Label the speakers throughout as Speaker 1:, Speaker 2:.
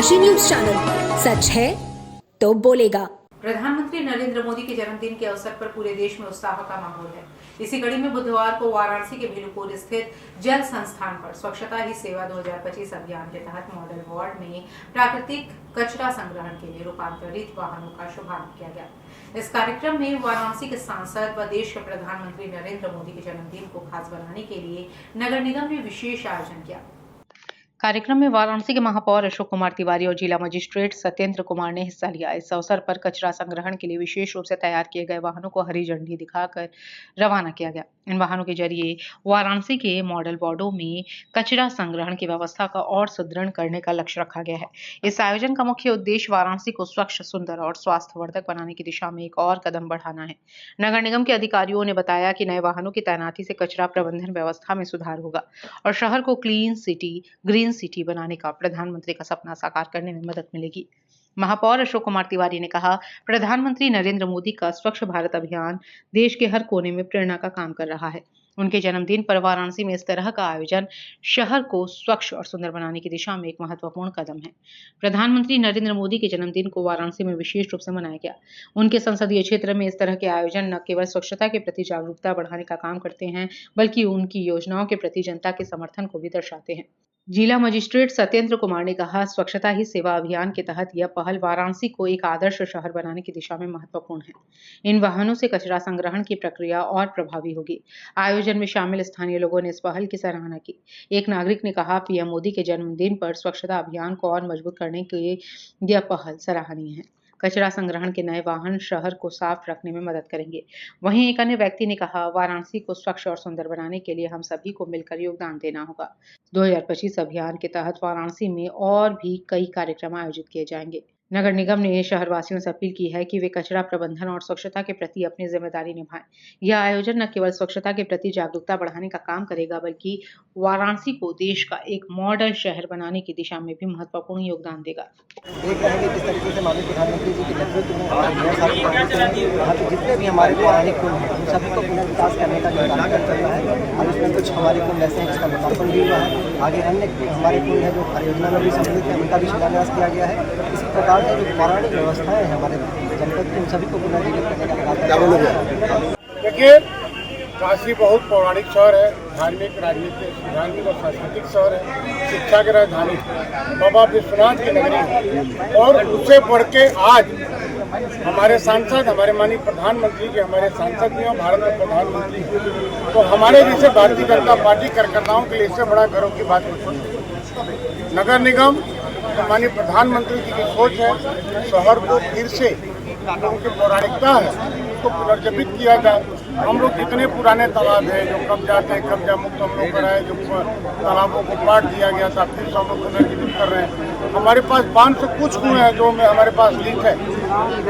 Speaker 1: डनकाशी news channel, सच है तो बोलेगा।
Speaker 2: प्रधानमंत्री नरेंद्र मोदी के जन्मदिन के अवसर पर पूरे देश में उत्साह का माहौल है। इसी कड़ी में बुधवार को वाराणसी के भेलुपुर स्थित जल संस्थान पर स्वच्छता ही सेवा 2025 अभियान के तहत मॉडल वार्ड में प्राकृतिक कचरा संग्रहण के लिए रूपांतरित वाहनों का शुभारंभ किया गया। इस कार्यक्रम में वाराणसी के सांसद व देश के प्रधानमंत्री नरेंद्र मोदी के जन्मदिन को खास बनाने के लिए नगर निगम ने विशेष आयोजन किया। कार्यक्रम में वाराणसी के महापौर अशोक कुमार तिवारी और जिला मजिस्ट्रेट सत्येंद्र कुमार ने हिस्सा लिया। इस अवसर पर कचरा संग्रहण के लिए विशेष रूप से तैयार किए गए वाहनों को हरी झंडी दिखाकर रवाना किया गया। इन वाहनों के जरिए वाराणसी के मॉडल वार्डों में कचरा संग्रहण की व्यवस्था का और सुदृढ़ करने का लक्ष्य रखा गया है। इस आयोजन का मुख्य उद्देश्य वाराणसी को स्वच्छ, सुंदर और स्वास्थ्यवर्धक बनाने की दिशा में एक और कदम बढ़ाना है। नगर निगम के अधिकारियों ने बताया कि नए वाहनों की तैनाती से कचरा प्रबंधन व्यवस्था में सुधार होगा और शहर को क्लीन सिटी, ग्रीन सिटी बनाने का प्रधानमंत्री का सपना साकार करने में मदद मिलेगी। महापौर अशोक कुमार तिवारी ने कहा, प्रधानमंत्री नरेंद्र मोदी का स्वच्छ भारत अभियान देश के हर कोने में प्रेरणा का काम कर रहा है। उनके जन्मदिन पर वाराणसी में इस तरह का आयोजन शहर को स्वच्छ और सुंदर बनाने की दिशा में एक महत्वपूर्ण कदम है। प्रधानमंत्री नरेंद्र मोदी के जन्मदिन को वाराणसी में विशेष रूप से मनाया गया। उनके संसदीय क्षेत्र में इस तरह के आयोजन न केवल स्वच्छता के प्रति जागरूकता बढ़ाने का काम करते हैं, बल्कि उनकी योजनाओं के प्रति जनता के समर्थन को भी दर्शाते हैं। जिला मजिस्ट्रेट सत्येंद्र कुमार ने कहा, स्वच्छता ही सेवा अभियान के तहत यह पहल वाराणसी को एक आदर्श शहर बनाने की दिशा में महत्वपूर्ण है। इन वाहनों से कचरा संग्रहण की प्रक्रिया और प्रभावी होगी। आयोजन में शामिल स्थानीय लोगों ने इस पहल की सराहना की। एक नागरिक ने कहा, पीएम मोदी के जन्मदिन पर स्वच्छता अभियान को और मजबूत करने के लिए यह पहल सराहनीय है। कचरा संग्रहण के नए वाहन शहर को साफ रखने में मदद करेंगे। वहीं एक अन्य व्यक्ति ने कहा, वाराणसी को स्वच्छ और सुंदर बनाने के लिए हम सभी को मिलकर योगदान देना होगा। 2025 अभियान के तहत वाराणसी में और भी कई कार्यक्रम आयोजित किए जाएंगे। नगर निगम ने शहरवासियों से अपील की है कि वे कचरा प्रबंधन और स्वच्छता के प्रति अपनी जिम्मेदारी निभाएं। यह आयोजन न केवल स्वच्छता के प्रति जागरूकता बढ़ाने का काम करेगा, बल्कि वाराणसी को देश का एक मॉडल शहर बनाने की दिशा में भी महत्वपूर्ण योगदान देगा।
Speaker 3: देख रहे हैं कि किस तरीके से माननीय प्रधानमंत्री जी के नेतृत्व में यहाँ पे जितने भी हमारे पौराणिक कुंड हैं उन सभी को पुनर्विकास करने का जो कार्य चल रहा है और उसमें कुछ हमारे कुंड ऐसे हैं जिसका लोकार्पण भी हुआ है। आगे अन्य हमारे कुंड हैं जो योजना में भी सम्मिलित है, उनका भी शिलान्यास किया गया है। इसी प्रकार से जो पौराणिक व्यवस्थाएं हैं हमारे जनपद की, उन सभी को पुनर्जीवित करने का कार्य।
Speaker 4: देखिए, काशी बहुत पौराणिक शहर है, धार्मिक, राजनीतिक और सांस्कृतिक शहर है, शिक्षा की राजधानी, बाबा विश्वनाथ की नगरी है। और उससे बढ़ के आज हमारे सांसद, हमारे माननीय प्रधानमंत्री जी हमारे सांसद भी हैं, भारत के प्रधानमंत्री हैं, तो हमारे जैसे भारतीय जनता पार्टी कार्यकर्ताओं के लिए इससे बड़ा गर्व की बात कुछ नहीं। नगर निगम माननीय प्रधानमंत्री जी की सोच है, शहर को फिर से उनकी पौराणिकता है उसको पुनर्जीवित किया जाए। हम लोग कितने पुराने तालाब हैं जो कब्जाते हैं, कब्जा मुक्त हम लोग कराए, जो तालाबों को काट दिया गया था, फिर से हम लोग पुनर्जीवित कर रहे हैं। हमारे पास 500 कुछ कुएं हैं जो हमारे पास लिंक है,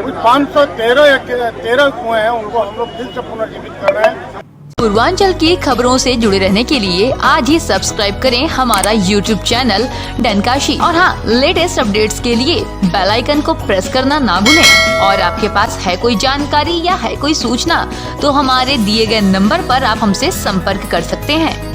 Speaker 4: कुछ 513 या 13 कुएं हैं, उनको हम लोग फिर से पुनर्जीवित कर रहे हैं।
Speaker 5: पूर्वांचल की खबरों से जुड़े रहने के लिए आज ही सब्सक्राइब करें हमारा YouTube चैनल डनकाशी और हाँ, लेटेस्ट अपडेट्स के लिए बेल आइकन को प्रेस करना ना भूलें। और आपके पास है कोई जानकारी या है कोई सूचना तो हमारे दिए गए नंबर पर आप हमसे संपर्क कर सकते हैं।